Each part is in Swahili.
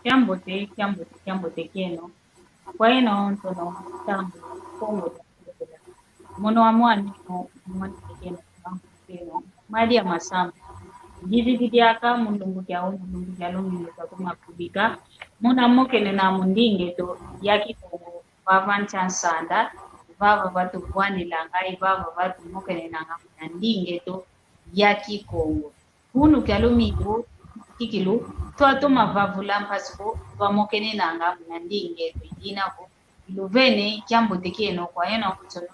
Kyambote keno. Kwa ino ntono tambo kongo takula. Mono wa mwani keno keno. Mali ya masamba. Gidi aka mulungu kya mulungu kya lumini kwa kubika. Muna mokene na mundinge to yaki kongo vavancha sanda. Vava vatu bwani langai vava vatu mokene na ndinge to yaki kongo. Hunu kya lumini kikilu to mavavula mpasipo vamokene nanga mnandinge inavo luvene kyambo tekeno kwa yena kutono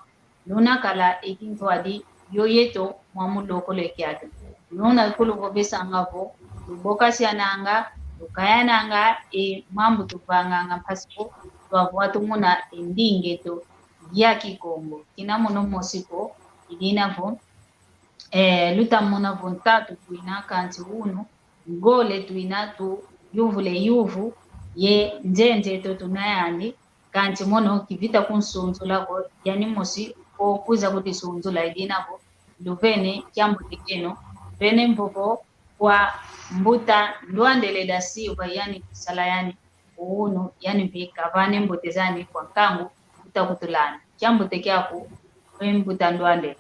luna kala ekintwadi yoyeto mwamuloko lekyatu luna kuluvo besangavo luboka syananga lukayananga mambo tuvanganga mpasipo twavwatu muna endinge to ya kikongo kina muno mosipo ilinavo luta muna vontatu kuina kanti unu ngole tuina tu yuvule yuvu ye njenje to tunayani kanti mono kivita kunsunzula ko yani mosi o kuza kuti sunzula idinavo luvene kyambo tikeno vene mpopo kwa mbuta ndwandele da siva yani kusala yani uunu yani mpika vane mbotezani kwa kangu kutakutulana kyambo tekyaku mbuta ndwandele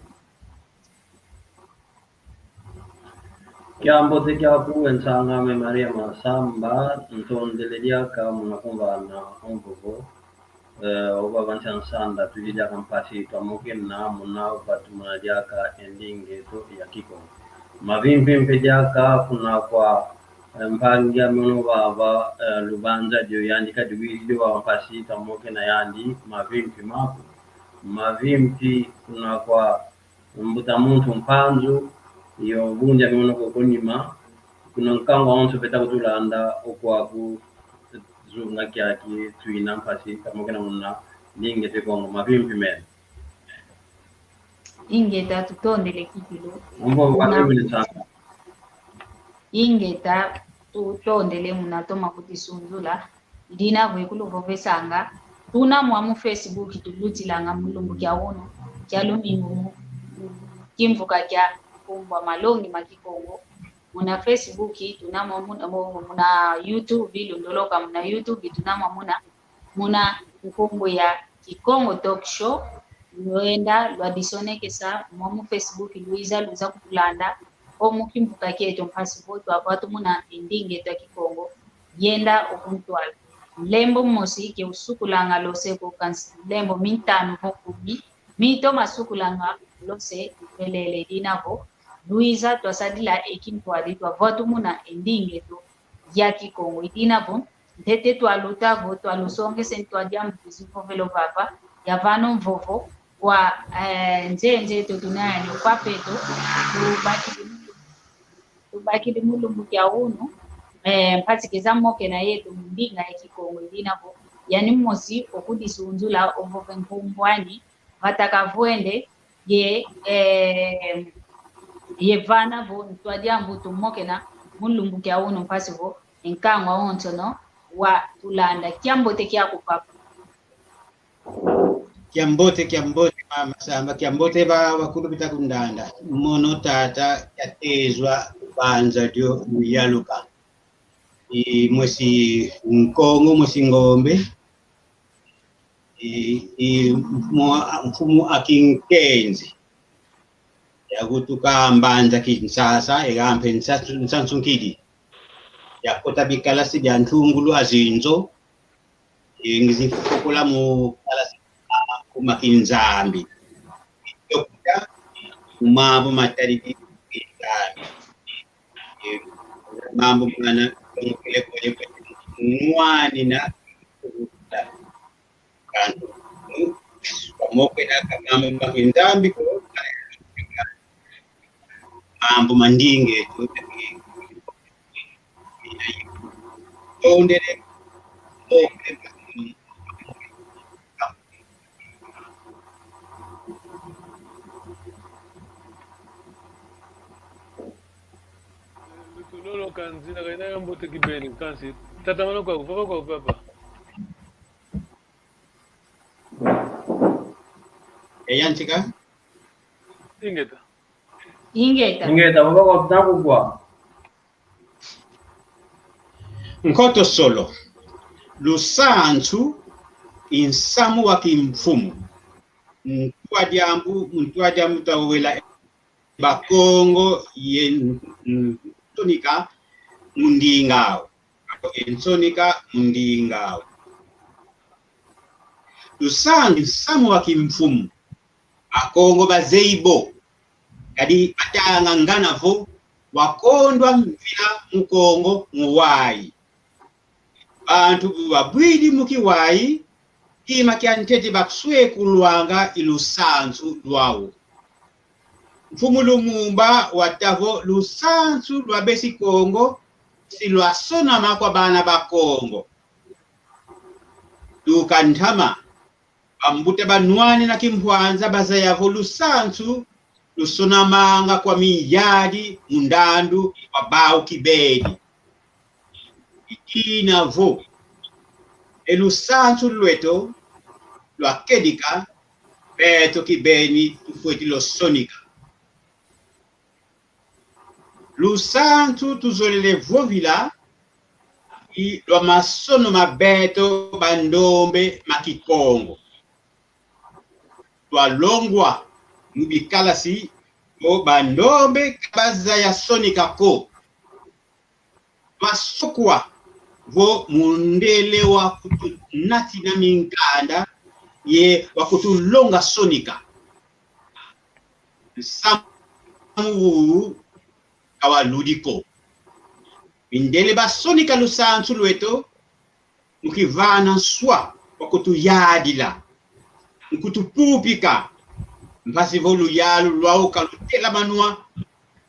Kyambote kyaku ensangame Maria Masamba ntondeleryaka munakumbana omvugo oba banchansanda tulilyaka mpasi twamukena muna vatumunalyaka endinge to ya kikongo mavimpimpe lyaka kuna kwa mpangia muno baba lubanza dio yandika diwili baba mpasi twamukena yandi mavimpi mapu mavimpi kuna kwa mbuta muntu mpanzu iyo bunja miono kokonyima kuna nkangwa onso peta kutulanda okwaku zunga kyaki tuina mpasi kamokena muna linge tekongo mavimpi mena ingeta tutondele kikilo ingeta tutondele muna toma kutisunzula ndina vwekuluvo vesanga tuna mwamu Facebook tulutilanga mulungu kya uno kya lumingu kimvuka kya kumbwa malongi makikongo muna Facebook tunamo muna YouTube lundoloka muna YouTube tunamo muna nkumbu ya Kikongo Talk Show lwenda lwadisonekesa mwamu Facebook luiza luza kutulanda omu kimvuka kyetu mpasipoto apatu muna endinge ta Kikongo yenda okuntwala lembo mosi ke usukulanga lose ko kansi lembo mintano hokumi mito masukulanga lose pelele dinavo luiza twasadila ekintwali twavatu muna endinge to ya Kikongo idinavo ntete twalutavo twalusongese ntwajambu kuzivovelo vava yavano mvovo kwa njenje to tunayani kwa peto tubakili mulungu kya uno mpatsikeza moke na yetu mbinga ya Kikongo idinavo yani mosi okudisunzula ovove nkumbwani vatakavwende ye vana vo ntwajambu tumoke na mulungu kya uno mpasivo nkangwa ontono wa tulanda kyambote kyakupapa Kyambote mama Samba kyambote bakulu bitakundanda mono tata yatezwa banza dio muyaluka mwesi nkongo mwesi ngombe mfumu akinkenzi yakutuka mbanza kinsasa egampe nsansunkidi yakota bikalasi bya ntungulu azinzo ngizifukula mu kalasi kumakinzambi yokuta mambo matari kinzambi mambo mwana kule mwani na kanto pamoja na mambo makinzambi ko mambo mandinge ondere lolo kanzina kaina yambote kibeni kansi tatamano kwa papa yanchika ingeta baba kwa takugwa Nkoto solo. Lusanzu insamu wa kimfumu. Mtuadiambu tawela bakongo yen sonika mundingao. Sonika mundingao. Lusanzu insamu wa kimfumu. Akongo bazeibo. Kadi atanga nganavo wakondwa mvila mukongo muwai. Bantu babwidi mukiwai kima kyantete bakuswe kulwanga ilusanzu lwawo. Mfumu Lumumba watavo lusanzu lwa besi Kongo silwa sonama kwa bana ba Kongo. Lukantama ambute banwani na kimpwanza bazayavo lusanzu lusonamanga kwa miyadi mundandu wabao kibedi. Inavo elusanzu lweto lwa kedika beto kibeni tufueti lo sonika. Lusanzu tuzolele vovila lwa masono mabeto bandombe makikongo. Lwa longwa mubikalasi o bandombe kabaza ya sonika ko. Masokwa vo mundele wa kutu nati na minkanda ye wa kutu longa sonika. Samu kawa ludiko. Mindele ba sonika lusanzu lweto mukivana swa wa kutu yadila. Mkutu pupika. Mpasi volu yalu lwao kalutela manua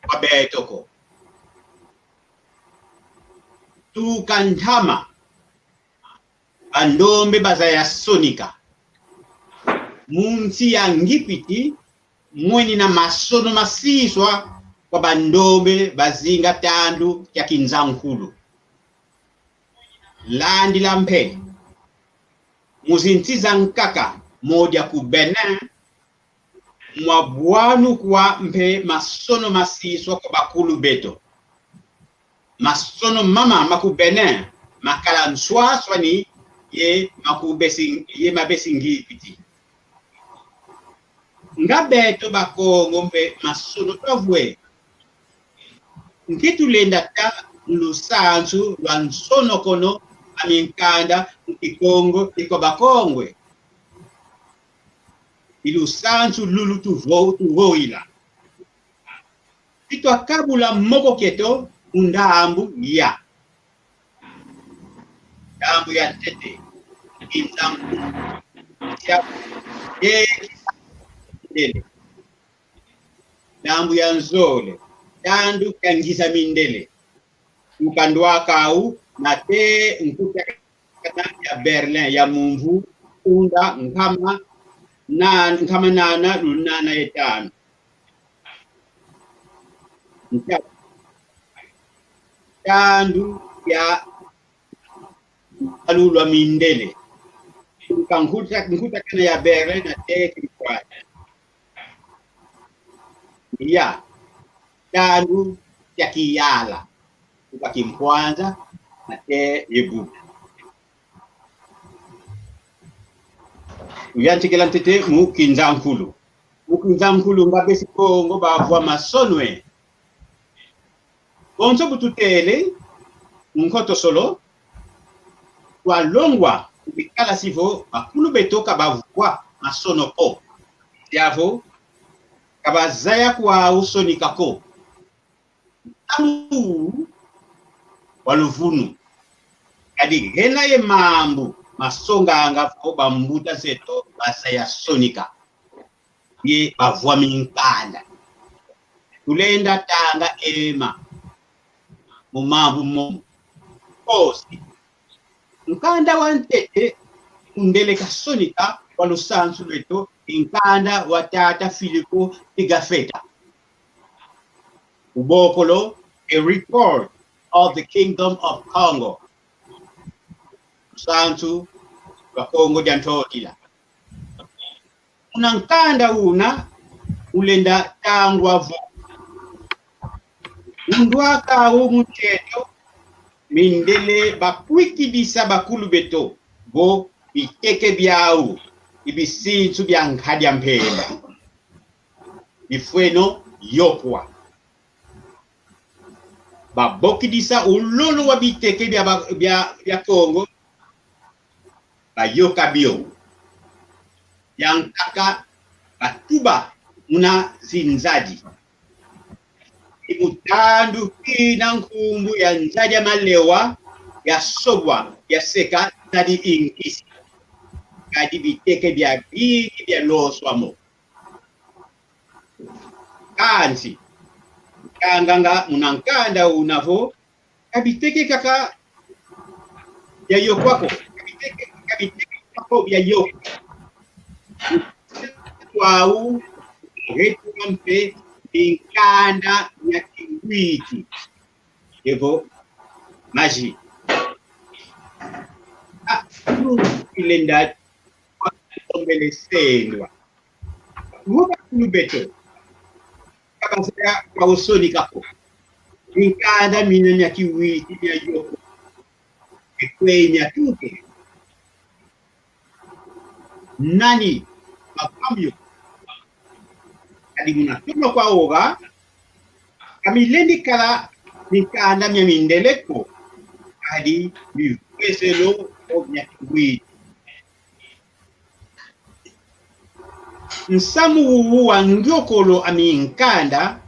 kwa betoko. Tukantama bandombe bazaya sonika. Munsi ya ngipiti mweni na masono masiswa kwa bandombe bazinga tandu ya kinzankulu. Landi lampe muzintiza nkaka moja kubene mwabuanu kwa mpe masono masiswa kwa bakulu beto. Masono mama makubene makala nswaswa ni ye mabesi ngipiti. Ngabeto bakongo mpe masono tovwe. Nkitulenda ta lusanzu lwa nsono kono aminkanda mkikongo iko bakongwe. Ilusanzu lulu tuvoila. Ito akabula moko keto undambu ya. Dambu ya tete. Inzambu. Ya. Dambu ya nzole. Dandu kangiza mindele. Mkandwa kau na te nkuta ya Berlin ya mumvu unda nkama nana lunana etano. Dandu ya alulwa mindele. Nkuta kana ya Berlin na te kikwata. Ya. Dandu ya kiyala. Ukakimpwanza na te yebu. Uyantikela tete mukinzankulu. Mukinzankulu ngabesi Kongo bavwa masonwe. Bonso bututele nkoto solo kwa longwa kubikala sivo bakulu betoka bavwa masono ko. Yavo kabazaya kwa usonika ko. Amu waluvunu. Kadi hela ye mambu masonga angafo bambuta zeto basaya sonika. Ye bavwa minkanda. Tulenda tanga ema. Mumambu momu. Kosi. Nkanda wantete undele kasonika walusanzu leto inkanda watata Filipo Igafeta. Ubokolo, a report of the Kingdom of Congo. Santu wa Kongo jantotila. Unankanda una ulenda tangwa vo. Undwaka umucheto mindele bakwikidisa bakulu beto bo biteke byau ibisintu bya nkadya mpemba bifweno yokwa babokidisa ulolo wa biteke bya Kongo bayoka bio yankaka batuba muna zinzadi imutandu kina nkumbu ya nzadi ya malewa ya sobwa ya seka tadi inkisi kadi biteke bya bigi bya loswamo kansi kanganga munankanda unavo kabiteke kaka ya yokwako kabiteke kako ya yoko wau retumpe inkanda ya kingwiti evo maji ilenda ombele sendwa muba kulubeto kabasaya kwa usoni kako inkanda mina ya kiwiti ya yoko ekwenya tuke nani mapamyo kadi munatono kwa oga kamilendi kala nikanda mya mindeleko kadi miweselo obnya kiwiti nsamu wa ngyokolo aminkanda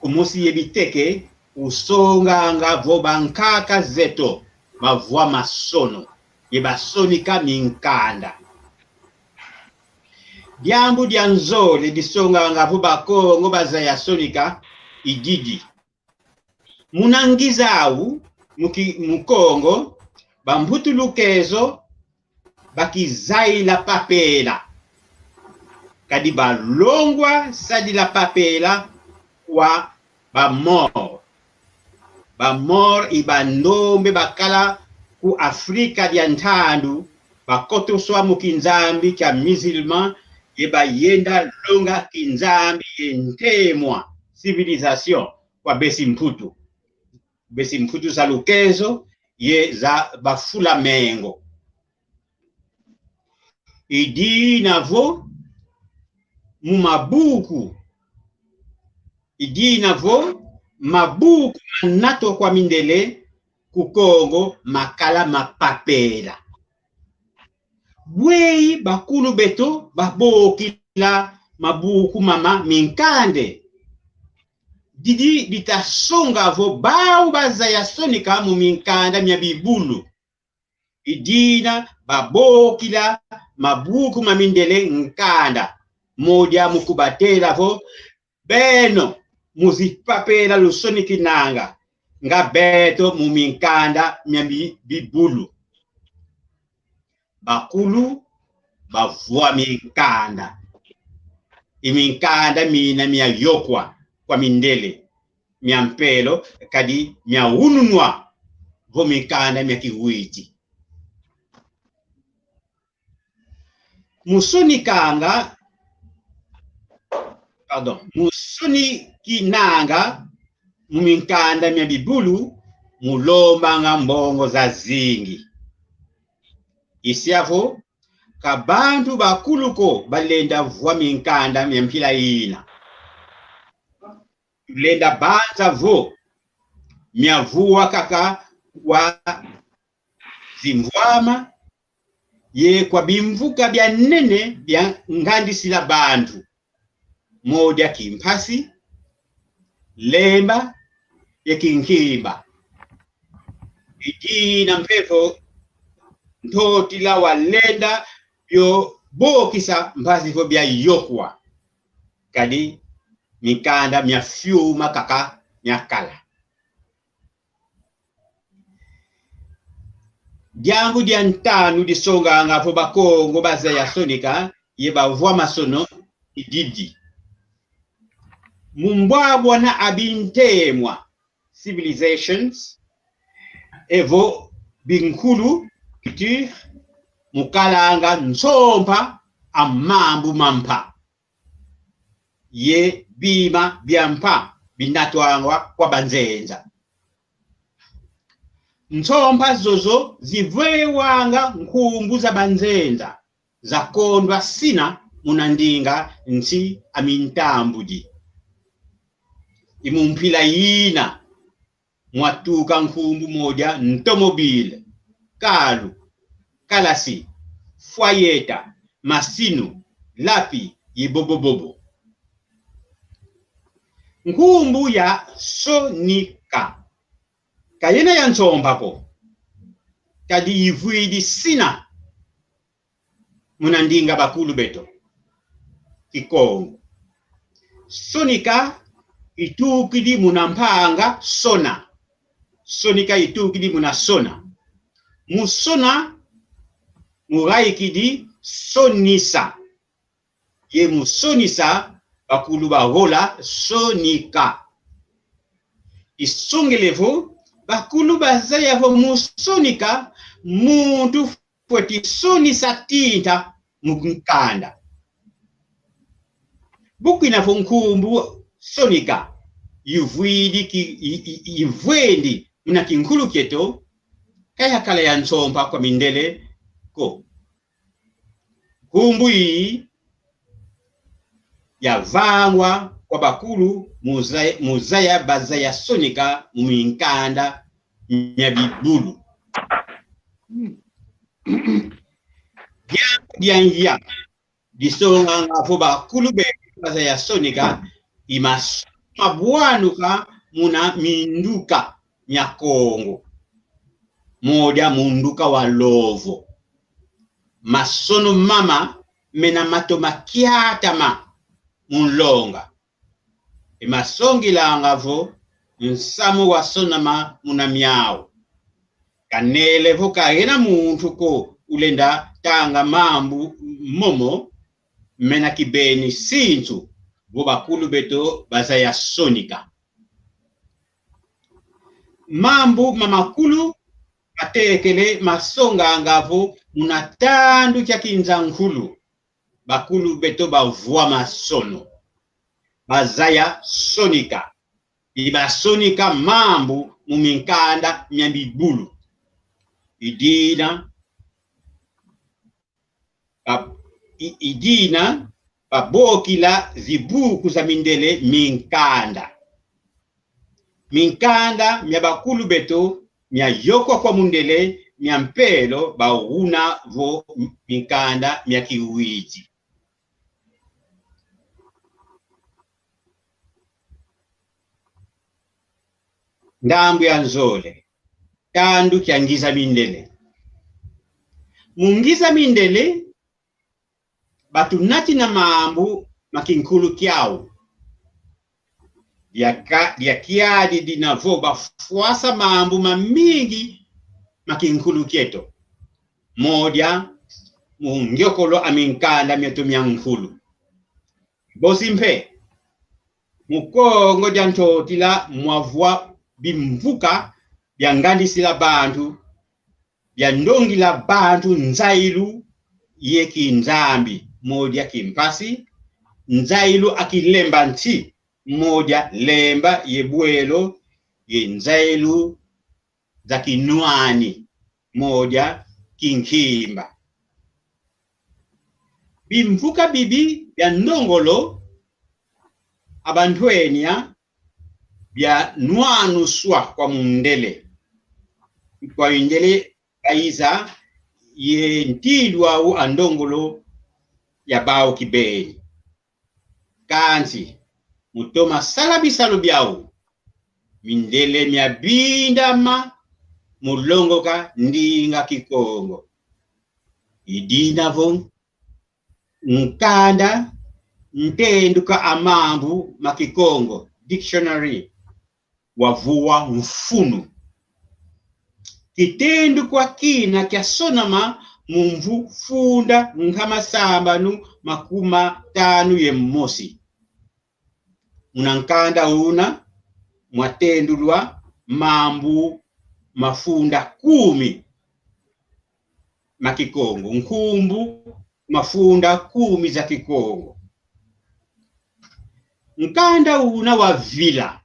kumusi yebiteke usonga nga voba nkaka zeto mavwa masono yebasonika minkanda Diambu dianzole disonga nga vuba Kongo baza ya sonika ididi munangizau mukongo bambutu lukezo bakizai la papela kadi balongwa sadi la papela kwa bamor ibandombe bakala ku Afrika diantandu bakoto swa mukinzambi kya musulman yeba yenda longa kinzambi yentemwa civilisation kwa besimputu za lukezo ye za bafula mengo idi navo mabuku nato kwa mindele kukongo makala mapapela Wei bakulu beto babokila mabuku mama minkande didi bitasonga vo bau baza ya sonika mu minkanda mya bibulu idina babokila mabuku mamindele nkanda moja mukubatela vo beno muzipapela lusoniki nanga nga beto mu minkanda mya bibulu bakulu bavua minkanda iminkanda mina mia yokwa kwa mindele mia mpelo kadi mia ununwa vo minkanda mia kiwiti musoni kinanga muminkanda mia bibulu mulomba nga mbongo za zingi isiavo kabantu bakuluko balenda vua minkanda mya mpila ina lenda banza vo mya vua kaka wa zimvwama ye kwa bimvuka bya nene bya ngandisila bantu moja kimpasi lemba ye kinkimba idina mpepo ntotila walenda yo bokisa mbazi vo bya yokwa kadi mikanda mya fyuma kaka mya kala Diangu diantanu disonga nga vo bakongo baza ya sonika ye bavua masono ididi mumbwabwa na abintemwa civilizations evo binkulu culture mukalanga nsompa amambu mampa ye bima byampa binatwangwa kwa banzenza ntsomba zozo zivewanga nkhumbu za banzenza zakondwa sina munandinga nsi amintambudi imumpila yina mwatuka nkhumbu moja ntomobile kalu kalasi fwayeta masinu lapi yibobobobo nkhumbu ya Sonika kayena ya ntsomba po kadi yivuidi sina munandinga bakulu beto Kikongo Sonika itukidi munampanga sona Sonika itukidi munasona musona muraikidi sonisa ye musonisa bakulu bahola Sonika isungelevo bakulu bazayavo musonika muntu fweti sonisa tinta mukanda bukina nkhumbu Sonika yivwendi muna kinkulu keto kaya kala ya ntsomba kwa mindele ko nkhumbu iyi yavangwa kwa bakulu muzaya bazaya Sonika muminkanda nyabibulu ya disonga ngafo bakulu be bazaya Sonika mabwanuka muna minduka nyakongo moja munduka wa lovo masono mama mena matoma kiatama munlonga masongi langavo nsamo wa sonama muna miao kanele voka hena muntu ko ulenda tanga mambu momo mena kibeni sintu bo bakulu beto bazaya Sonika mambu mamakulu atekele masonga ngavo munatandu kya kinzankhulu bakulu beto bavua masono bazaya Sonika iba Sonika mambu muminkanda myambibulu idina babokila zibuku za mindele minkanda mya bakulu beto mya yokwa kwa mundele mya mpelo bauna vo minkanda mya kiwiti ndambu ya nzole tandu kyangiza mindele mungiza mindele batunati na mambu makinkulu kyao ya kiadi dinavo bafuasa mambu mamingi makinkulu kyeto moja mungyokolo aminkanda myeto myankulu bosimpe mukongo jantotila mwavua bimvuka byangandisila bantu byandongila bantu nzailu yeki nzambi moja kimpasi nzailu akilemba nti moja lemba yebwelo ye nzailu za kinwani moja kinkimba bimvuka bibi bya ndongolo abantwenya bya nwanu swa kwa mundele kwa indele kaiza ye ntilwa u andongolo ya bao kibeni kanzi mutoma salabisalo byau mindele mya bindama mulongoka ndinga Kikongo idina von nkanda ntenduka amambu makikongo dictionary wavua mfunu kitendu kwa kina kya sonama mumvu funda nkama sambanu makuma tanu ye mmosi unankanda una mwatendulwa mambu mafunda 10 makikongo nkumbu mafunda 10 za Kikongo nkanda una wa vila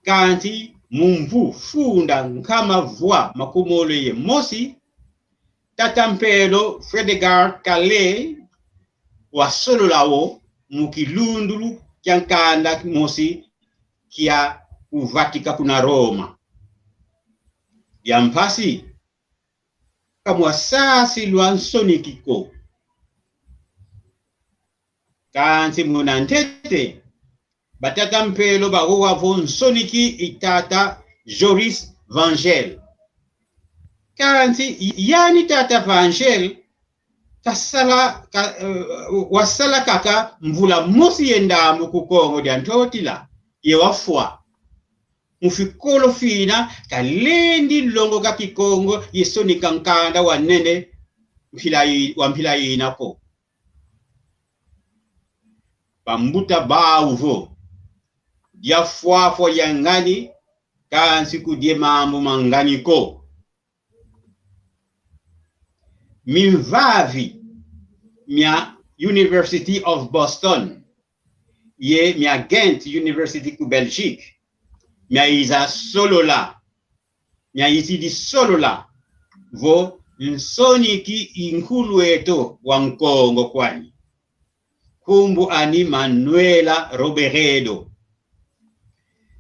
kanti mumvu funda kama voix makumolo ye mosi tatampelo Fredegard Kale wa solo lawo mukilundulu kyankanda mosi kia uvatika kuna Roma yampasi kamwa sasi lwansonekiko kansi munantete batata mpelo bagowa vonsoniki itata Joris Vangel kansi yani tata Vangel wasala kaka mvula mosi yendamu kukongo diantotila yewafwa mufikolo fina kalendi longo ka kikongo yesoni kankanda wanene mpila inako pambuta bauvo dia fwafo yangani kansi kudie mambo manganiko mimvavi mia University of Boston ye mia Ghent University ku Belgique mia iza solola mia izidi solola vo nsoniki inkulueto wa Nkongo kwani kumbu ani Manuela Roberedo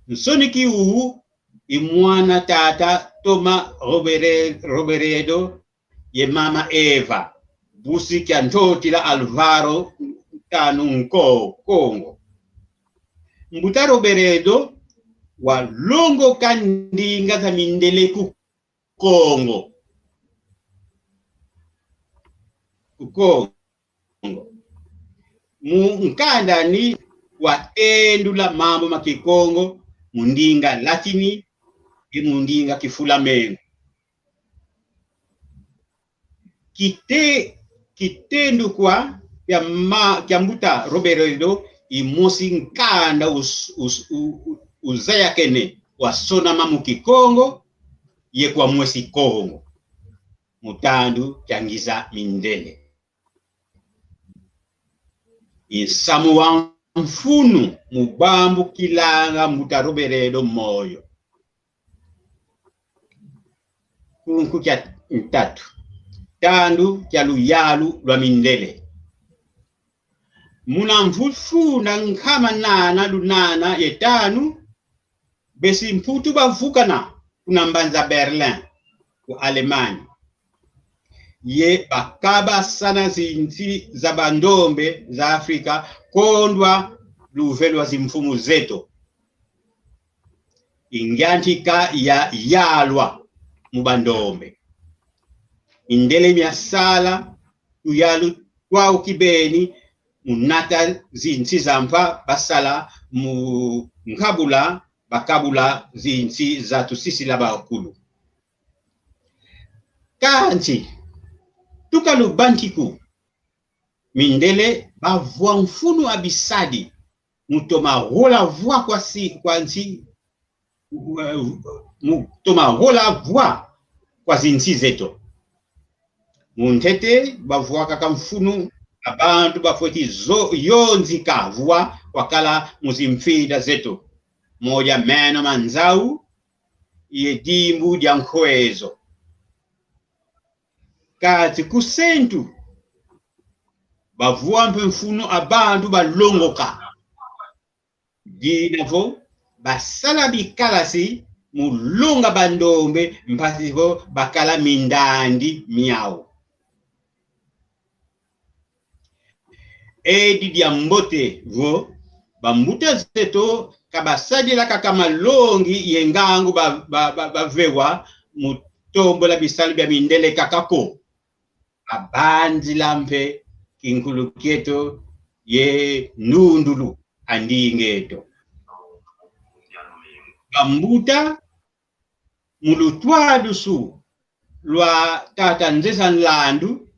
nsoniki uu imwana tata Toma Roberedo ye mama Eva busi kyantotila Alvaro tanu Kongo mbuta Roberedo wa longo kandinga za mindele ku Kongo nkanda ni wa endula mambo makikongo mundinga Latini mundinga Kifulamengo kitendu kwa ya mbuta Roberedo imosi nkanda uzaya kene wasona mamu Kikongo ye kwa mwesi Kongo mutandu kyangiza mindele isamu wa mfunu mubambu kilanga mbuta Roberedo moyo kunku kya ntatu tandu kya luyalu lwa mindele muna mfufuna nkama nana lunana yetanu besi mputu bavukana kuna mbanza Berlin ku Alemani ye bakaba sana zinti za bandombe za Afrika kondwa luvelwa zimfumu zeto ingyantika ya yalwa mubandombe indele myasala uyalu kwa ukibeni munata zinti zampa basala mu nkabula bakabula zinti za tusisi la bakulu kanti tukalubantiku mindele bavua mfunu abisadi mutoma rola voix kwa nsi mutoma rola voix kwa zinti zeto muntete bavua kaka mfunu abantu bafoti yonzika voix wakala muzimfida zeto moja meno manzau yedimbu dia nkwezo kati kusentu bavua mpe mfuno abantu balongoka dinavo basala bikalasi mulonga bandombe mpasivo bakala mindandi miao edi dia mbote vo bambuta zeto kabasadi kaka malongi yengangu bavewa mutombo la bisali bya mindele kakako abanzi lampe kinkuluketo ye nundulu andingeto bambuta mulutwadusu lwa tata nzesa nlandu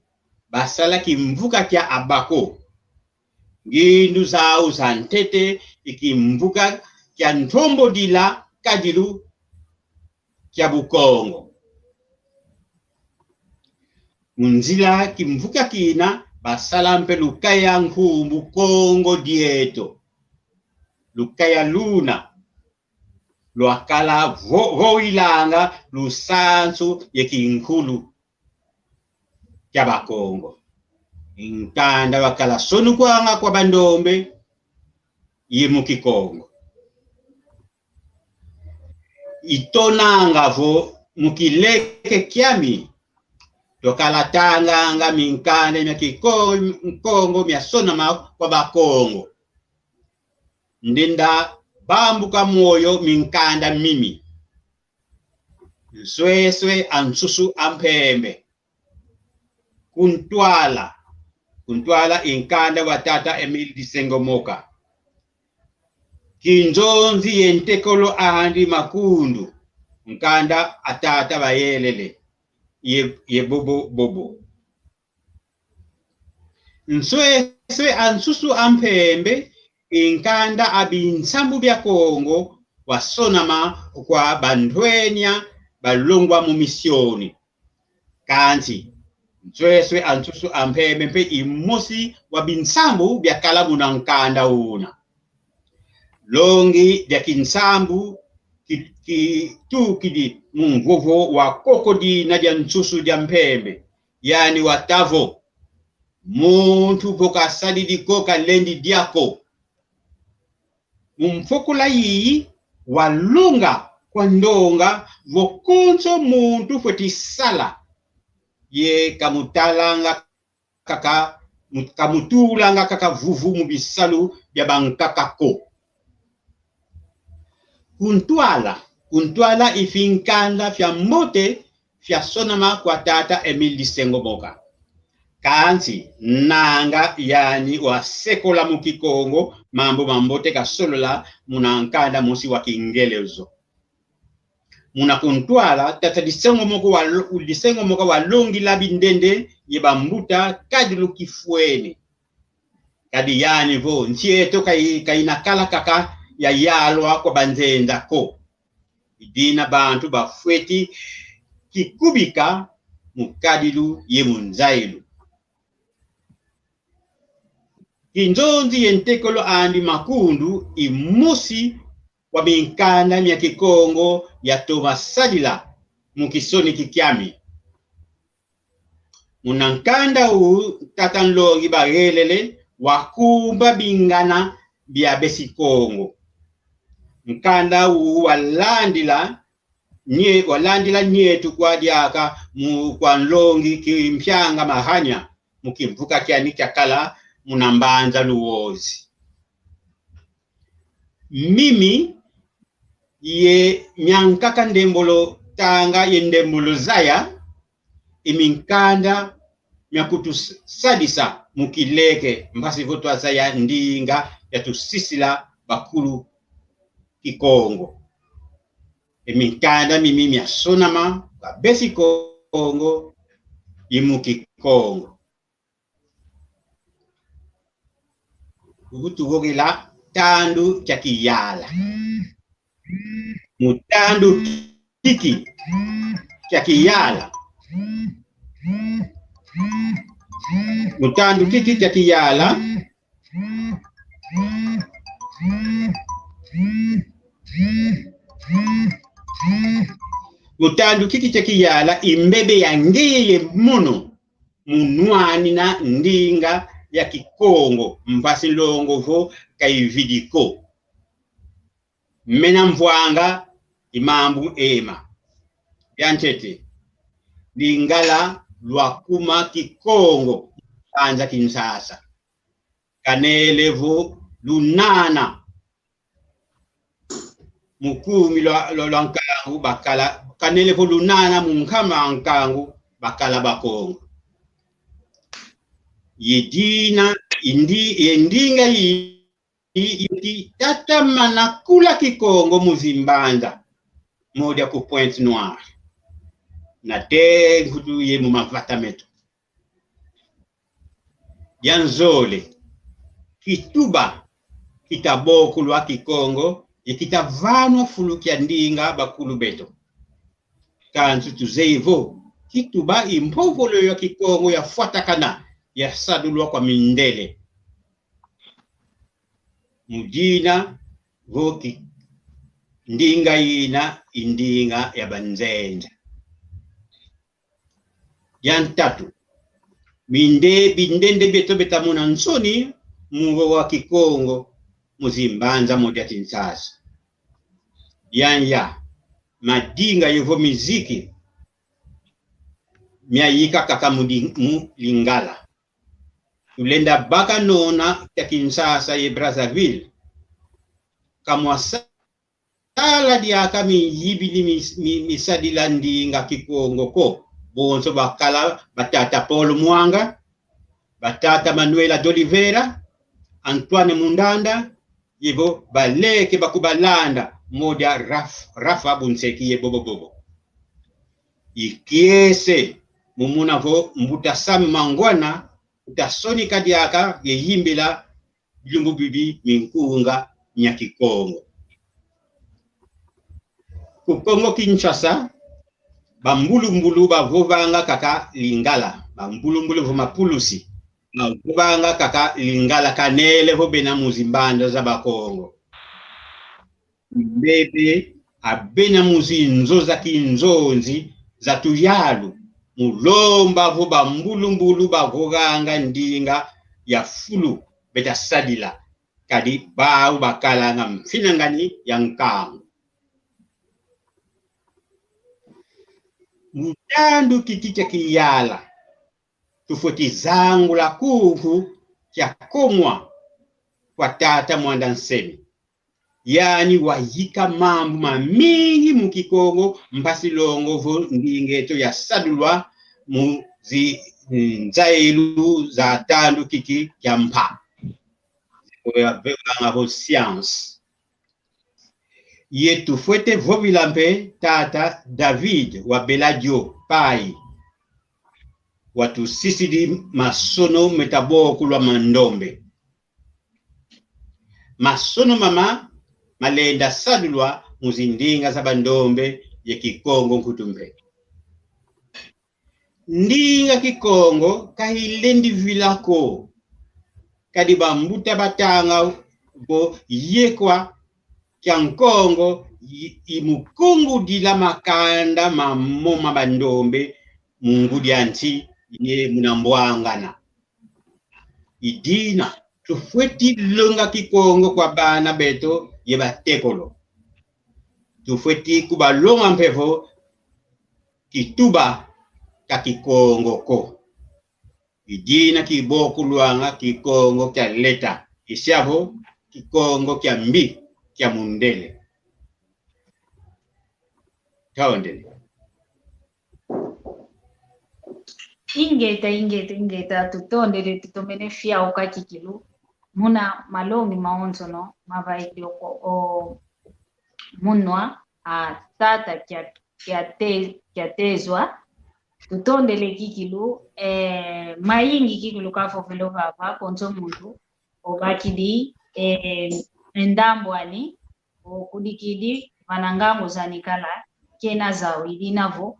basala kimvuka kya abako ngindu zao zantete ikimvuka kya ntombo dila kadilu kya Bukongo unzila kimvuka kina basala mpe lukaya nkumbu Kongo dieto lukaya luna lwakala voilanga lusansu yekinkulu kyabakongo. Nkanda wakala sonu kwanga kwa bandombe ye mukikongo. Itonanga vo mukileke kyami tokala tanganga minkande mya kikongo mya sonama kwa bakongo. Ndinda bambuka moyo minkanda mimi. Nsweswe ansusu ampembe. Kuntwala inkanda watata Emile Disengo Moka. Kinzonzi yentekolo andi makundu. Nkanda atata bayelele. Ye bobo. Nsweswe ansusu ampembe. Inkanda abinsambu bya Kongo wasonama kwa bandwenya balongwa mu misioni. Kanti nsweswe ansusu ampembe mpe imosi wabinsambu bya kalamu na nkanda una. Longi bya kinsambu tukidi mungovo wa kokodi na dia nsusu dia mpembe. Yani watavo. Muntu boka sadidi koka lendi diako. Mumfokula yi walunga kwa ndonga vokonso muntu fweti sala ye kamutalanga kamutulanga kaka vuvu mubisalu bya bankakako. Kuntwala ifinkanda fya mote fya sonama kwa tata Emile Disengo Moka. Kansi nanga yani wasekola mukikongo mambote kasolola munankanda musi wa Kingelezo. Munakuntwala tata Disengo Moka walongi labi ndende yebambuta kadilu kifueni. Kadi yani vo ntieto kainakala kaka ya yalwa kwa banzenda ko. Idina bantu bafweti kikubika mukadilu yemunzailu. Kinzonzi yentekolo andi makundu imusi wa minkanda mya kikongo ya Tomasalila mukisoni kikyami. Munankanda tatanlongi bagelele wakumba bingana bya besikongo. Nkanda walandila nyetu kwa diaka kwa nlongi kimpyanga mahanya mukimvuka kyani kyakala munambanza luwozi. Mimi ye nyankaka ndembolo tanga ye ndembolo zaya iminkanda nyakutu sadisa mukileke mbasi voto azaya ndinga ya tusisila bakulu kikongo. Iminkanda mimi mya sonama kabesi kongo imuki kongo. Ubutugogela tandu chakiyala. Mutandu kiki chakiyala. Mutandu kiki chakiyala. Mutandu kiki chakiyala imbebe ya ngeye muno. Munwani na ndinga ya kikongo mbasi longo vo kaividiko. Mena mvwanga imambu ema. Yanchete. Lingala lwakuma kikongo anja Kinsasa. Kanele vo lunana. Mukumi lwankangu bakala. Kanele vo lunana munkama ankangu bakala bakongo. Yedina endinga yi tata manakula kikongo muzimbanda moja ku Pointe Noire na te ngudu ye mu mavatameto yanzole kituba kitaboko lwa kikongo yekitavanwa fulukia ndinga bakulu beto kanzu tuzeivo kituba impovolo ya kikongo yafuatakana ya sadulwa kwa mindele. Mudina voki ndinga ina indinga ya banzenja. Yantatu bindende beto betamuna nsoni mungo wa Kikongo muzimbanza moja tinsasa. Yanya madinga yevo miziki miayika kaka mulingala. Tulenda baka nona ya Kinshasa ye Brazzaville. Kamwa sala diaka yibili misadila ndinga Kikongo ko. Bonso bakala batata Paul Mwanga, batata Manuela d'Oliveira, Antoine Mundanda, yevo baleke bakubalanda moja Rafa Bunseki ye bobo. Ikiese mumuna vo mbutasami mangwana utasoni kadiaka ye yimbila Lumbu Bibi minkunga nya Kikongo. Kukongo Kinshasa bambulumbulu bavovanga kaka lingala, bambulumbulu vomapulusi bavovanga kaka lingala kanele vobena muzimbanda za Bakongo. Mbebe abena muzinzo za kinzonzi za tuyalu mulomba vo bambulumbulu bavoganga ndinga ya fulu beta sadila kadi bau bakalanga mfinangani ya nkangu. Mutandu kikike kiyala tufoti zangu la kuvu kya komwa kwa tata Mwanda Nsemi. Yani wayika mambu mamingi mukikongo mpasilongo vo ndingeto ya sadulwa muzi nzailu za tandu kiki kya mpa. Vanga vo science. Yetu fuete vovilampe tata David wa Beladio pai watu sisidi masono metaboku lwa mandombe. Masono mama malenda sadulwa muzindinga za bandombe ye Kikongo nkutumbe. Ndinga Kikongo kahilendi vilako kadi bambuta batanga bo yekwa Kyankongo imukungu dila makanda mamoma bandombe mungudi anti ye munambwangana. Idina tufueti lunga Kikongo kwa bana beto ye batekolo. Tufueti kubalonga mpevo kituba ka Kikongo ko. Idina kiboku luanga Kikongo kya leta. Isiavo Kikongo kya mbi kya mundele. Taondele. Ingeta tutondele tutomene fia ukakikilu. Muna malongi maonzo no mavaidi o munwa a tata kya tezwa. Tutondele kikilu maingi kikilu kafo velo vava konzo mundu obakidi endambwani okudikidi vanangango zanikala kena zawidi navo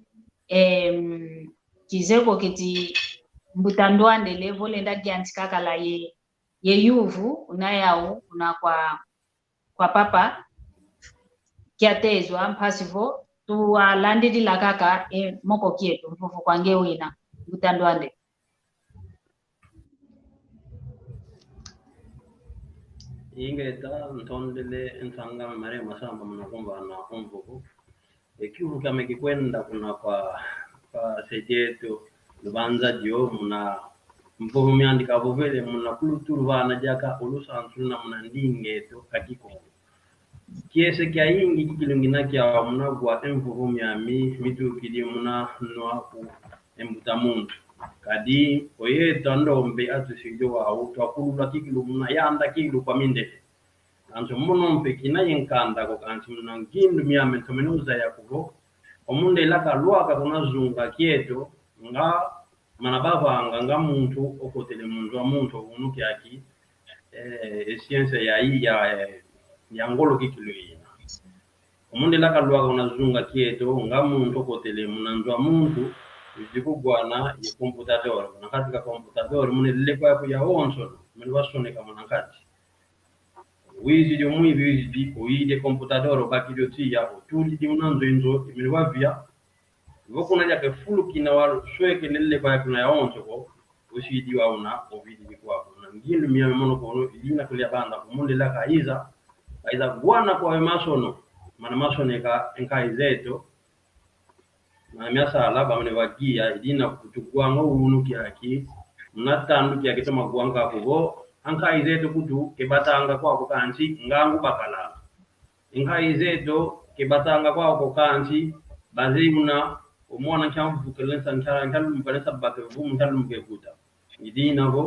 kizeko kiti mbutandwandele volenda gyantikakala ye yuvu unayao una kwa papa kiatezwa mpasivo tuwalandidi lakaka moko kietu mfufu kwange wina mbutandwande. Ingeta ntondele nsanga mare masamba mnakomba na omvuko ekivu kama kikwenda kuna kwa sejeto lubanza dio muna mvuko miandika vovele muna kuluturu vana jaka ulusa antuna muna ndingeto kakiko kiese kya ingi kikilungina kya muna kwa mvuko miami mitu kidi muna nwaku embutamuntu kadi oye tandombe atusijo wa twakulula kikilu muna yanda kikilu kwa minde anto munompe kina yenkanda ko kanti muna ngindu miame tomenuza yakuvo omunde laka luaka kuna zunga kieto nga manabava nga muntu okotele muntu wa muntu unuki aki science ya ngolo kikilu ina omunde laka luaka kuna zunga kieto nga muntu okotele munanzwa muntu Jikugwana ye computador nakatika computador mune leko ya onso mene wasoneka manakati wizi de mui wizi di oide computador ba kido tia o tuli di unanzo inzo imilwa via voko na jake fulu kina wa sweke nelle ba kuna ya onto ko usi di wa una o vidi di kwa kuna ngindu miya mono ko no ilina kulia banda ko munde la kaiza bwana kwa masono mana masone ka enka izeto na miasa alaba mne wagia ilina kutukua ngo unu kiaki mnatandu kiaki toma kuanga kugo anka izeto kutu kebatanga kwa ko kansi ngangu bakala enka izeto kebatanga kwa ko kansi bazimuna umwana cyangwa bukelensa ntara ntalum balesa bakwe vumu ntalum kekuta idina go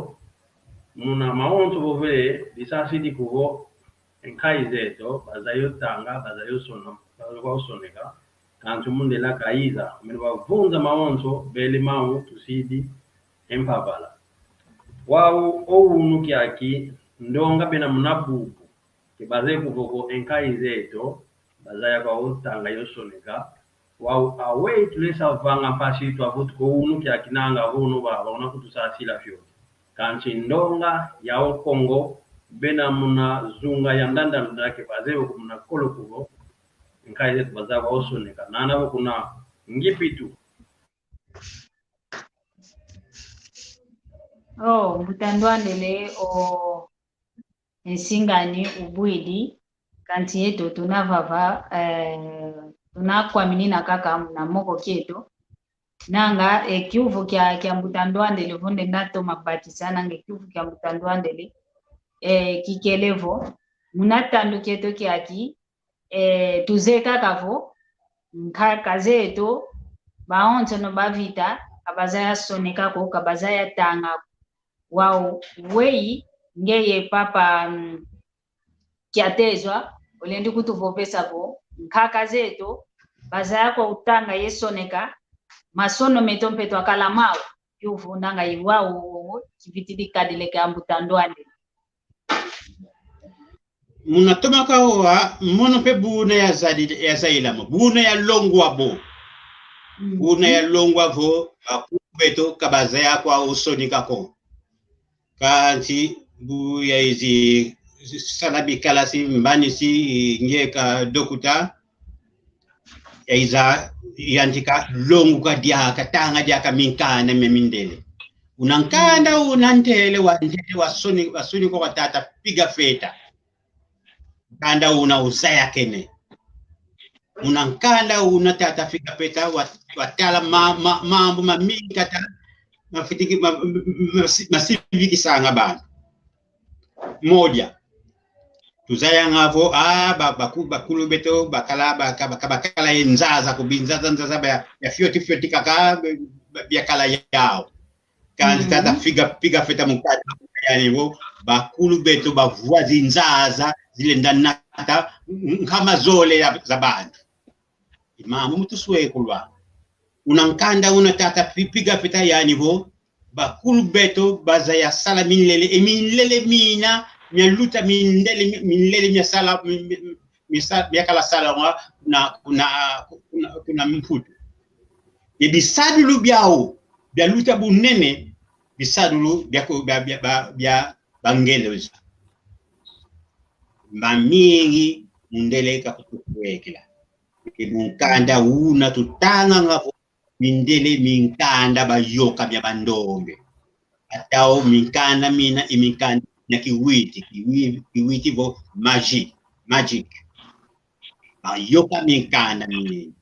muna maonto bovele disasi di kugo enkai zeto bazayotanga bazayosona bazayosoneka kantu munde la kaiza mwenwa vunza maonto bele mau tusidi empabala wao ounu kiaki ndonga bena munabubu kibaze kuvoko enkai zeto bazaya kwa utanga yosoneka wao awe tulesa vanga pasi tu avutu ko unu kiaki nanga hunu baba unakutusasila fyo kanchi ndonga yao Kongo bena muna zunga ya ndanda ndake bazeo kumuna kolo kugo nkaide bazawa osoneka nana bo kuna ngipitu Mbutandwandele o ensingani ubwidi kanti yetu tunavava tunakwamini na kaka na moko kieto nanga ekyuvu kya mbutandwandele vonde nato mabatisana ngekyuvu kya mbutandwandele kikelevo munatandu keto kiaki tuzeka kavo nkaka zeto baonto no bavita kabazaya soneka ko kabazaya tanga wao wei ngeye papa kiatezwa olendi kutuvopesa ko nkaka zeto bazaya kwa utanga yesoneka masono metompeto akalamao yuvu nanga iwao kivitidi kadile ka mbutandwandele munatoma kawa mono pe buna ya zaila mo buna ya longwa bo buna ya longwa vo akubeto kabazaya kwa usonika ko kanti bu ya izi salabi kalasi mbani si ngeka dokuta ya iza yantika longu ka dia katanga dia kaminkana memindele unankanda unantele wandele wasoni ko watata piga feta kanda una usaya kene unankanda unatata fika peta watala mambo mamingi kata mafitiki masiviki sanga bana moja tuzaya ngavo bakulu beto bakala enzaza kubinzaza nzaza ya fioti kaka kala yao kandi tata piga feta mukata yani bo bakulu beto bavuazi nzaza zile ndanata kama zole za bantu imamu mutuswe kulwa unankanda unataka piga feta yani bo bakulu beto bazaya sala minlele mina nyaluta minlele myasala myakala sala na kuna mputu ye bisadulu byao byaluta bunene bisadulu bya bangelo mamingi mundeleka kutukwekela munkanda una tutanga ngafo mindele minkanda bayoka bya bandombe atao minkanda mina iminkanda na kiwiti vo magic bayoka minkanda mina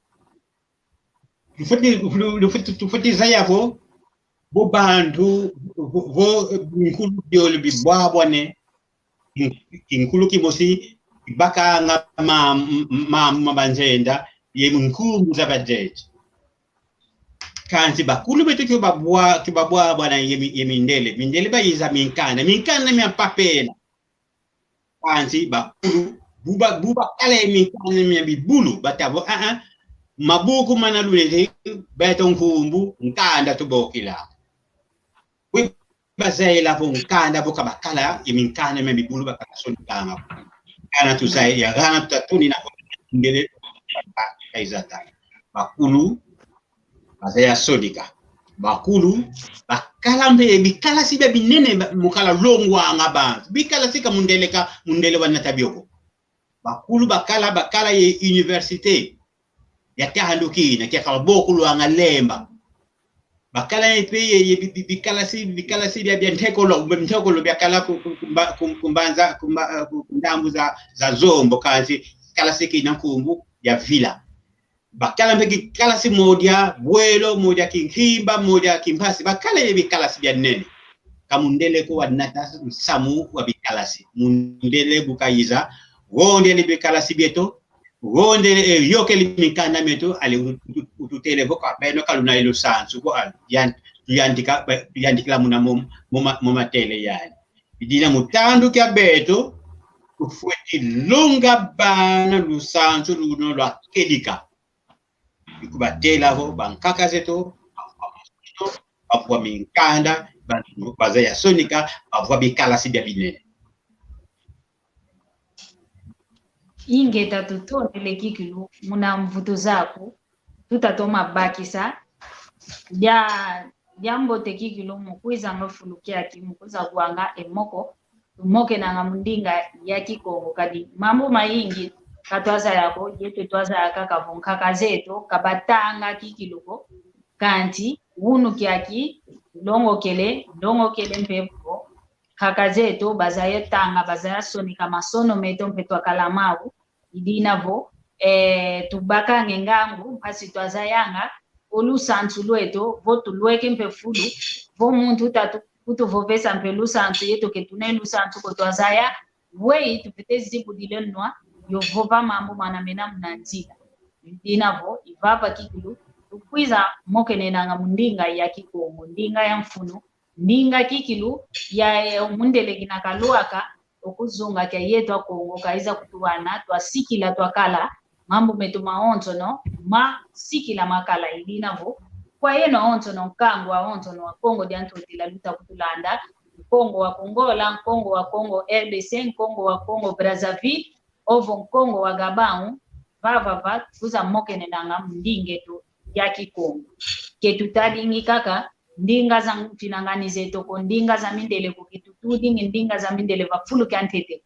tufuti zayavo bo bantu vo nkulu byolo bibwabwane inkulu kimosi baka nga mabanzenda ye mkungu za bajeje kanti bakulu betu kibabwa bwana ye mindele bayiza minkana mi papela kanti bakulu buba kale minkana mi bibulu batabo mabuku manalule beto nkumbu nkanda tubokila bazela vo nkanda vo kabakala iminkana mi bibulu bakasoni kanga kana tusai ya gana tutatuni na ngele kaizata bakulu bazaya sodika bakulu bakala mbe bikala sibe binene mukala longwa ngaba bikala sika mundele wana tabioko bakulu bakala ye universite ya tahanduki na kia bokulu angalemba bakala ye bikala si bya ntekolo byakala kumbanza kumdambu za zombo kazi kala siki na kumbu ya vila bakala mbegi kala si moja bwelo moja kinkimba moja kimpasi bakala ye bikala si bya nene kamundele ko wadnata samu wa bikala si mundele bukayiza wonde bikala si bieto wonde yoke limikanda meto ali ututele voka beno kaluna ilo sansu ko al yandikila muna moma tele yani bidina mutandu kya beto ufueti lunga bana lusansu luno lwa kedika ikubatela ho bankaka zeto bavwa minkanda bazaya sonika bavwa bikala si bya binene ingeta tutondele kikilu muna mvuto zako tutatoma bakisa jambo tekikilu mukwiza ngofulukia kimukuza kuanga emoko moke na mundinga ya kikongo kadi mambo maingi katwaza yako yetu twaza yakaka vonkaka zeto kabatanga kikiluko kanti unu kiaki longo kele mpepo kaka zeto bazaya tanga bazaya sonika masono meto mpetwa kalamau idinavo tubaka ngengangu mpasi twaza yanga olusantu lweto votu lweke mpefulu vo muntu tatu kutu vovesa mpe lusantu yeto ketune lusantu kotwazaya wei tupete zibu dilenwa yovova mambo manamena mnanzila idinavo ivava kikilu tukwiza moke nenanga mundinga ya kikongo ndinga ya mfuno ndinga kikilu ya mundele kinakaluaka okuzunga kya yetu Kongo kaiza kutuwana twasikila twakala mambo metu maonzo no ma sikila makala idinavo kwa yeno onzo no kango wa onzo no Kongo diantotila luta kutulanda Kongo wa Kongola Kongo wa Kongo RDC Kongo wa Kongo Brazzaville ovo Kongo wa Gabon vava kuza moke nenanga mndinge tu ya kikongo ketutadingi kaka ndinga za mtinanganize toko ndinga za mindele kukitutudi ndinga za mindele vafulu kyantete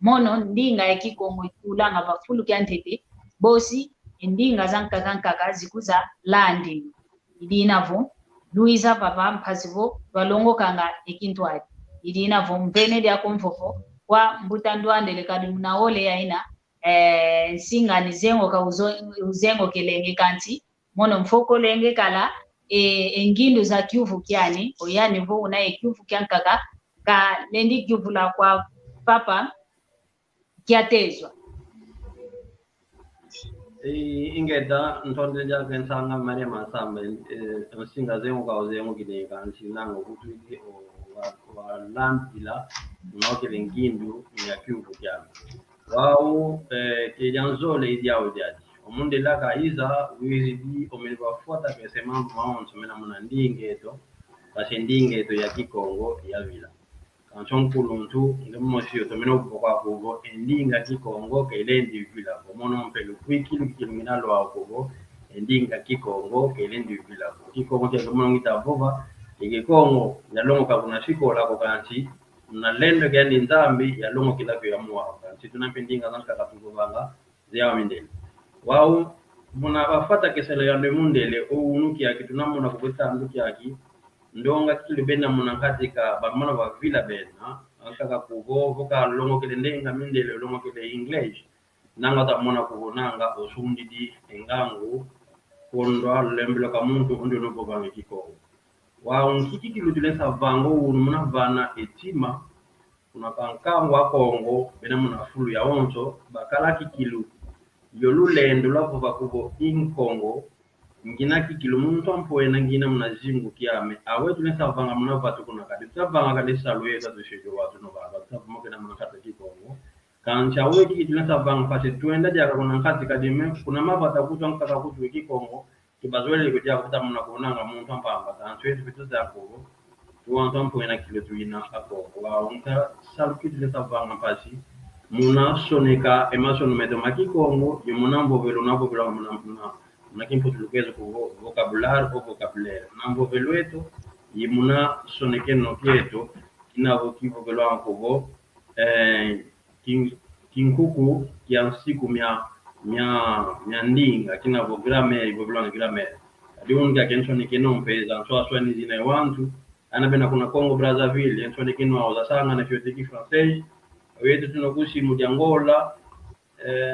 mono ndinga ya kikongo itulanga vafulu kyantete bosi ndinga za nkaka zikuza landi idinavo luiza papa mpasivo walongo kanga ekintwadi idinavo mpene dia komfofo kwa mbutandwandele kadi munaole yaina singa nizengo ka uzengo kelenge kanti mono mfoko lenge kala engindu za kyuvu kyani oyani vo unaye kyuvu kyankaka ka lendi kyuvu la kwa papa kyatezwa ingeda ntonde ja kensanga Maria Masamba singa zengo ka uzengo kide kanti nango kutuki wa lampila unaoke lengindu ya kyuvu kyani wao kejanzole idiao jadi omunde laka iza wizidi omelibafuata kese mambo maonso mena muna ndingeto basi ndingeto ya kikongo ya vila kanson kuluntu ngemosio tomeno kwa kugo ndinga kikongo kelendi vila komono mpelo kwikilu kiminalo akogo ndinga kikongo kelendi vila kikongo kya mono ngitavova ikikongo yalongo kakuna siko lako kanti na lendo gani ndambi ya longo kila kwa mwa kanti tunapendinga zanka katugobanga zia mindele wao muna bafata kesele ya mundele ounuki yaki tunamona kubeta nduki yaki ndonga kile bena muna katika bamana ba vila bena akaka kugo ka longo kile ndenga mindele longo kile english nanga ta mona kubonanga osundidi engangu kondwa lembelo ka muntu ndio no bobanga kiko wao nkiki kile tulesa vango muna vana etima kuna kankango wa Kongo bena muna fulu ya onzo bakala kikilu yolulendo lwapo bakubo in Kongo ngina kikilu muntu ampoena ngina mnazingu kiame awe tunesavanga muna vatu kuna kadi tsavanga kadi salweza tushejo watu no baba tsavumoke na muna kata kikongo kancha we kiki tunesavanga pasi tuenda jaka kuna nkati kadime kuna mavata kutu nkaka kutu kikongo kibazwele kujia kuta muna kunanga muntu ampamba kanchwetu vitu za Kongo tuwantu ampoena kilo tuina Kongo wa unka saluki tunesavanga pasi muna soneka emasono meto makikongo yomuna mbovelo nabo bila muna muna kimpo tulukezo ku vocabulário ou vocabulaire nambo velueto e muna sonekeno kieto kinavo kivo veloan kovo kinkuku kiansiku mia ndinga kinavo grammaire voveloan grammaire adiunga kensonekeno mpeza so aswani zina wantu anabena kuna Congo Brazzaville ensonekeno auza sanga na fioteki français wetu tunakushi mu Angola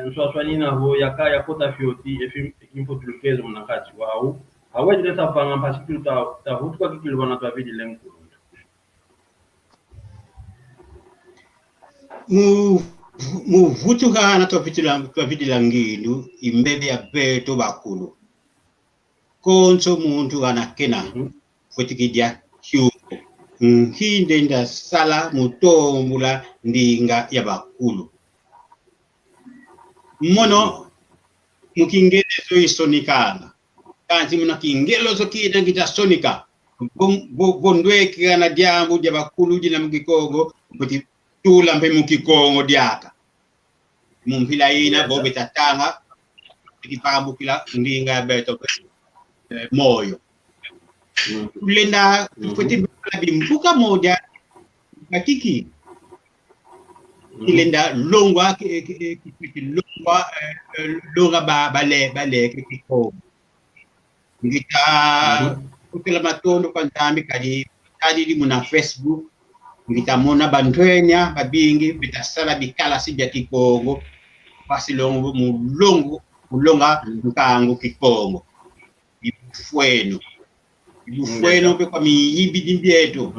nswaswanina ho yakaya kota fioti ekimpo tulukezo mnakati wao hawaji leta panga mpasikilu ta hutu kwa kikilu wana tuavidi lenku mu vutu kana tuavidi langilu imbebe ya beto bakulu konso muntu anakena futikidia hyuko nhinde nda sala mutombula ndinga ya bakulu mono mukingelezo isonikana kanti muna kingelozo kida ngitasonika bondweki kana dyambu dya bakulu dina mukikongo kuti tula mpe mukikongo dyaka mumpila ina bobe tatanga tikipambu kila ndinga ya beto moyo lenda kuti bimbuka moja kakiki ilenda longwa longa bale kiko ngita kutela matondo kantambi kali di muna Facebook ngita mona bandwenya babingi bitasala bikala sibya kikongo pasi longo mulonga nkango kikongo ibufueno pe kwa miyibidi mbieto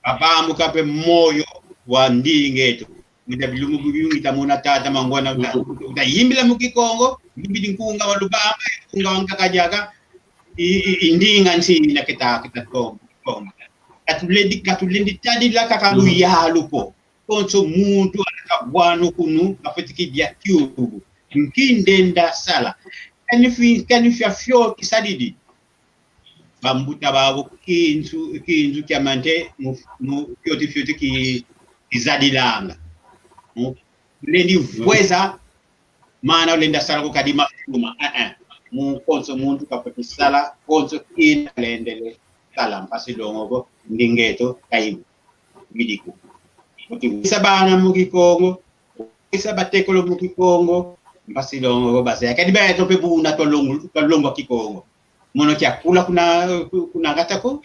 abambu kape moyo wa ndingeto ngita bilumu bibingi tamona tata mangwana utayimbila mukikongo mbidi nkunga walubamba nkunga wankakajaga indinga nsina kita kongo katulendi tadi la kakalu yalupo konso muntu anakabwano kunu kafetiki dia kyubu nkindenda sala kanifya fyo kisadidi bambuta babo kinzu kyamante mu fyoti kizadilanga lendi vweza maana lenda sala ko kadima fuma mu konso muntu kapati sala konso lendele sala mpasi dongo ndingeto kaibu bidiku sabana mu Kikongo sabatekolo mu Kikongo mpasi dongo base akadiba to pe buna to longo Kikongo mono kyakula kuna gatako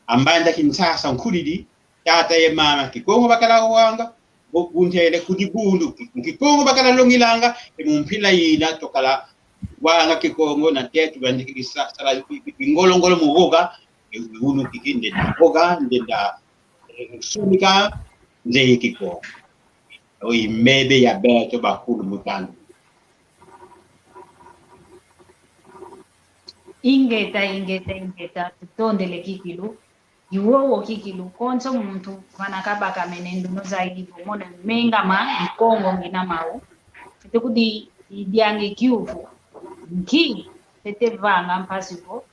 ambanda kinsasa nkulidi tata ye mama Kikongo bakala wanga bokuntele kudibundu Kikongo bakala longilanga emumpila yina tokala wanga Kikongo na tetu bandikisa sala ngolongolo muboga unu kikinde na boga ndenda sumika nze Kikongo oi mebe ya beto bakulu mutandu ingeta tutondele kikilu iwowo kikilu konso muntu vanakabaka menendu no zaidi mona menga ma Kongo ngina mau tekudi idyange kyufu nki tete vanga mpasipo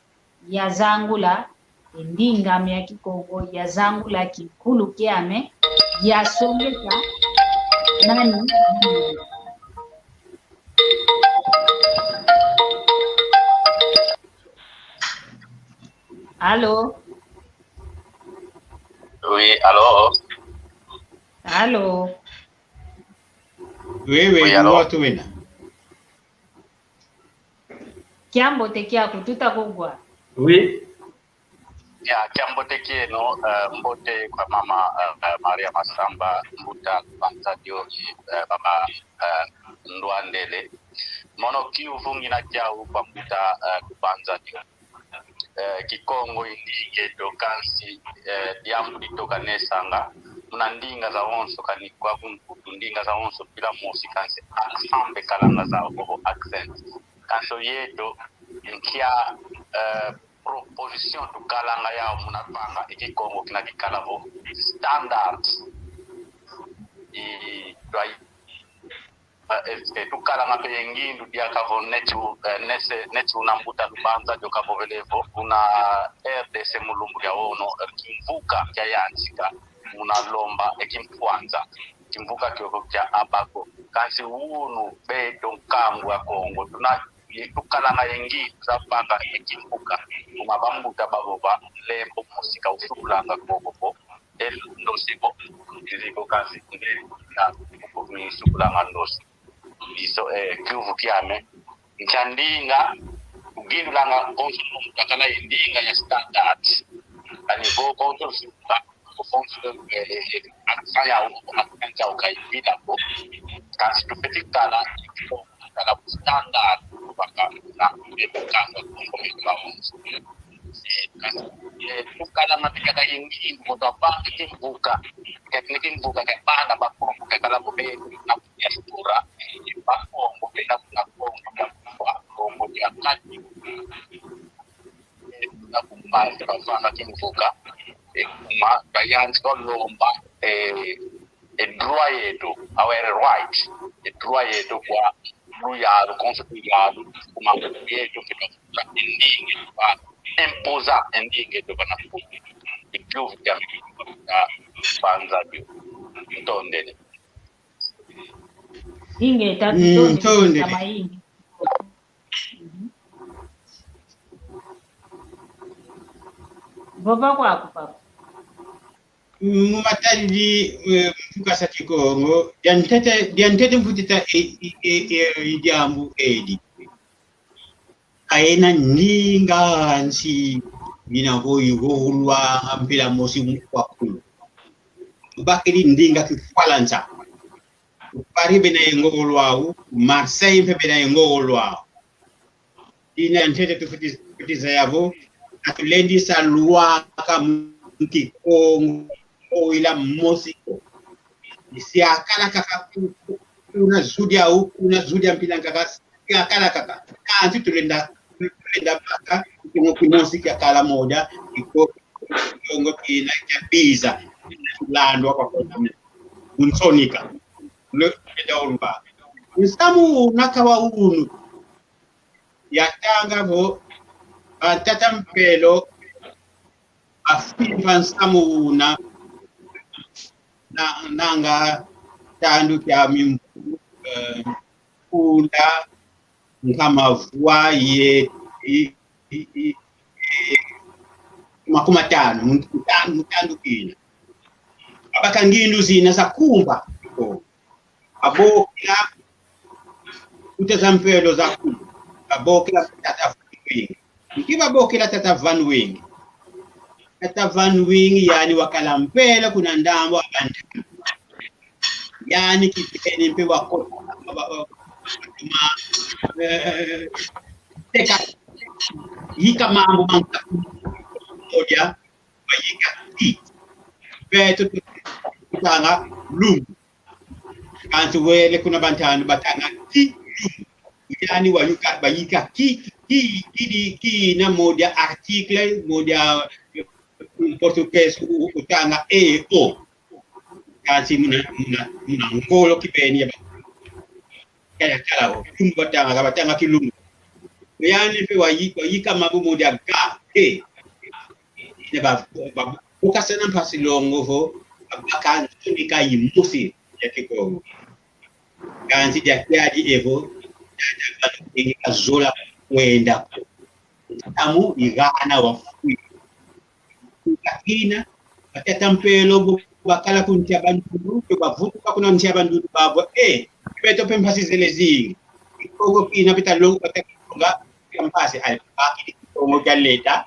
ya zangula ndinga ya Kikongo ya zangula kikulu kyame ya someka nani Allô? Oui, allô? Allô? wewe allô? watu wena Kiambo tekiako tutakugwa. Oui. Ya kiambote kieno mbote kwa mama Maria Masamba mbuta panzadio baba ndwandele mono kiuvungi na kiau kwa mbuta kupanzadio Kikongo indinge dokansi diamu ditoka nesanga muna ndinga za onso kanikwa kunkutu ndinga za onso pila mosi kansi aksambe kalanga za oho accent kanso yedo nkia proposition to kalanga yao munapanga Kikongo kina kikalavo standard dwai tukalanga pengindu dia kavo netu unambuta lubanza joka vovelevo una RDC mulumbu ya ono kimvuka kya yanzika munalomba ekimpuanza kimvuka kyoko kya abako kansi unu beto nkangu ya Kongo tuna tukalanga yengi zapanga ekimbuka kumabambuta baboba lembo musika usukulanga gogobo ndosibo iziko kasi na usukulanga ndosi iso kyuvu kyame nchandinga ugindulanga konso mutakala indinga ya standard ani go to suka konso akaya akanja ukaipita ko kasi tupetikala kala standard baka na bekanga komika onso kasi tukala matikaka ingi motapa kimbuka teknik buka ke pana bako kala bobe na ya sura bako bobe na ko dia kati na kumpa kafana kimbuka ma bayan ko lomba droyedo our right droyedo kwa luyalo konstituyalo kuma yedo kita indingi pa imposa indingi to bana ku ikiu ya banza bio ndondele inge tatu kama hii baba kwako papa mumatali mfuka sa Kikongo diantete mfutita idiambu edi aena ninga nsi bina hoyi golwa ampila mosi mkwakulu bakiri ndinga kifwalanza Paris bena ngolwa Marseille bena ngolwa ina ntete tufutiza yavo atulendi sa lwa kam Kikongo ila mosiko isi akala kaka unazudia mpila kaka akala kaka kanti tulenda paka kimosiki akala moja Kikongo kina kabiza landwa kwa kona unsonika le daulba nsamu nakawa unu yatanga bo atata mpelo afiva nsamu nanga tandu kya mimpu kunda nkama vwa ye makuma tano mutandu kina abaka ngindu zina za kumba abokila utazampelo za kumba abokila tata wingi nkiba bokila tata van wingi tata van wingi yani wakalampela kuna ndambo abantu yani kipeni mpe wako teka yika mambo manka moja wayika ti beto kutanga lum kantu wele kuna bantanu batanga ki yani wayuka bayika ki na moja article moja português utanga o kasi muna ngolo kipeni ya kala batanga kilungu yani pe wayika mambo moja ga ne ba ukasana mpasi longo ho abaka nika yimusi ya Kikongo kanzi ya kiadi evo ya kazola wenda tamu igana wafu kakina batata mpelo bakala kuntia bandu bavuka kuna ntia bandu babo beto pempasi zelezingi Kikongo kina pita longo bataka kampasi alipaki Kikongo kaleta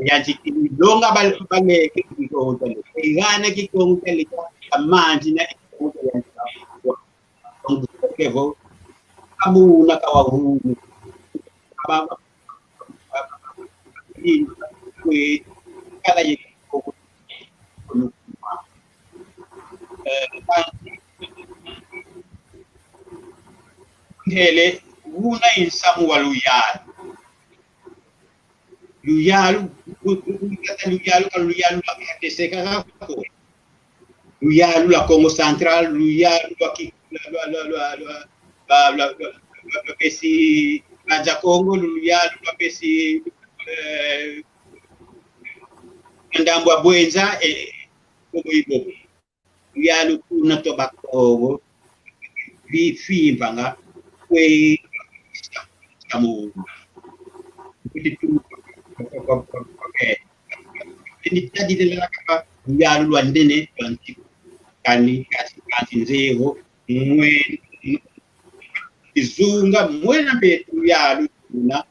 yanti longa bale Kikongo kaleta igana Kikongo kaleta amanti na Kikongo kaleta kevo kamu nakawa huru baba ni kala yeki hele una insamu waluyalu luyalu la luyalu la Congo Central luyalu la pesi Raja Congo luyalu la pesi ndambwa bwenza ibo luyalu kuna tobacco vi fimba nga kwe kamu itu ini jadi dalam apa ya lu andene kani kasi zero mwe izunga mwe na betu ya lu na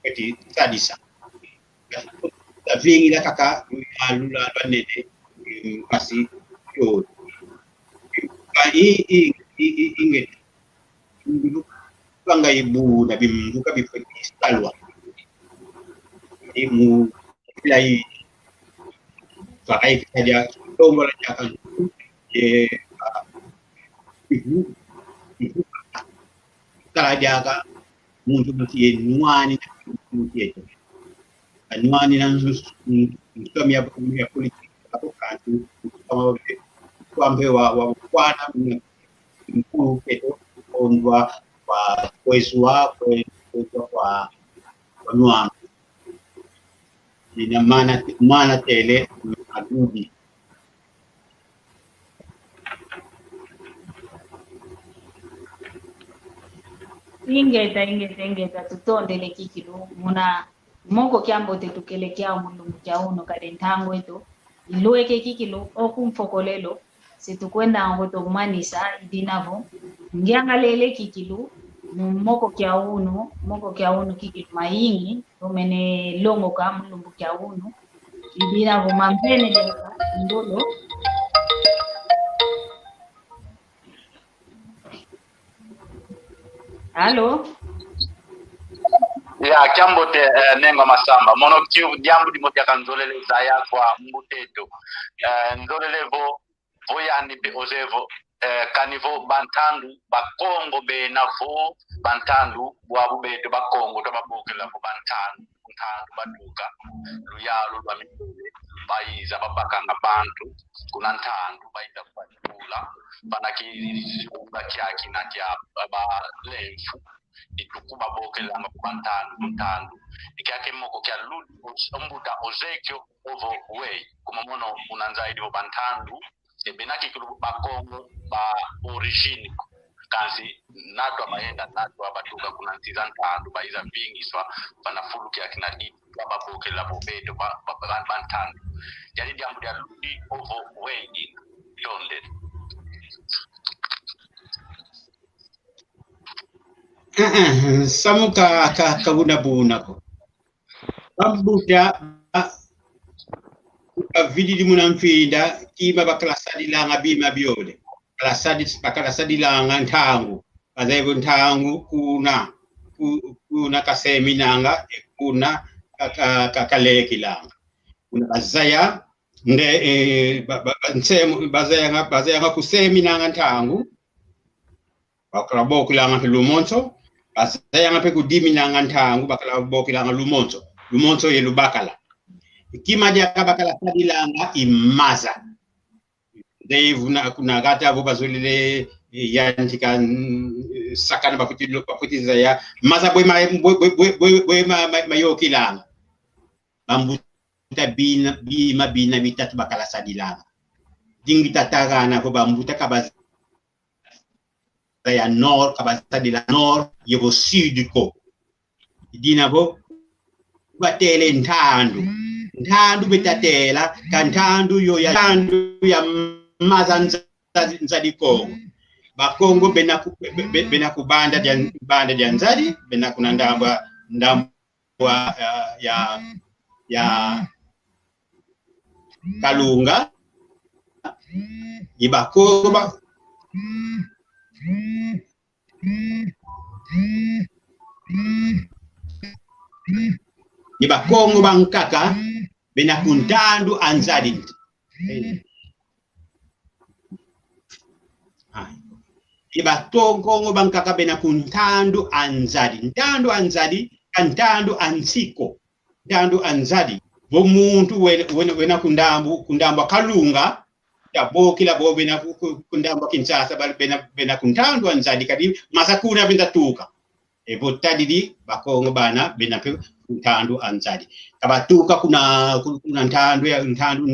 kati sadisa la vingi la kaka lu la andene kasi yo inget banga ibu na bimbuka bifistalwa imu lai pakai saja tombol akan ibu kalau jaga muncul masih nuani itu nuani nang kami politik atau kan kalau sampai wa kuana mkuu itu ondwa wa kweswa kwa nuani ina maana tele adudi ingeta tutondele kikilu muna moko kyambo tetukelekea mulungu chauno kade ntango eto ilueke kikilu okumfokolelo situkwenda ngoto manisa idinavo ngiangalele kikilu moko kyauno kikilu maingi omene longo ka mulungu kyauno idinavo mampene deka ndolo Halo ya jambo te nengo masamba mono kiu jambo di motia kanzolele zaya kwa mbuteto nzolele vo yani be ozevo kanivo bantandu bakongo be navo bantandu bwabu be de bakongo to babokela vo bantandu baduka luyalu lwa mitule bayiza babakanga bantu kuna ntandu bayiza kwatula banaki bakyaki nakya baba lemfu itukuba bokela bantandu ikyake moko kya ludi ombuta ozekyo ovo way kumamono unanzaidi vo bantandu ebenaki kulu bakongo ba origine kazi natwa maenda natwa batuka kuna ntizantandu baiza bingiswa banafulu kya kinadi babokela bobedo bantandu jadi jambo ya ludi ovo way in donde samuka kabuna ko bambuta vidi munamfinda kima baklasadi langa bima biole baklasadi langa ntangu bazaibu ntangu kuna kaseminanga kuna kakaleki langa kuna bazaya nde bazaya kuseminanga ntangu bakalabokilanga lumonso bazaya ngape kudiminanga ntangu bakalabokilanga lumonso ye lubakala kima dia kabakala sadilanga imaza Dave kuna gata abo bazulile yantika sakana bakuti zaya maza boy mayokilanga bambuta bina bitatu bakala sadilanga dingita tagana ko bambuta kabaz ya nord kabasadila nord yebo sud ko dina bo batele ntandu betatela kantandu yo ya ntandu ya mazanza nzadi Kongo bena kubanda dia nzadi bena kuna ndambwa ya Kalunga ibakoba Iba Kongo bankaka bena kuntandu anzadi Iba Kongo bankaka bena kuntandu anzadi kantandu ansiko ntandu anzadi bo muntu wena kundamba Kalunga ya bokila bo bena kundamba Kinshasa bena kuntandu anzadi kadi masakuna bentatuka botadidi bakongo bana bena kuntandu anzadi kabatuka kuna ntandu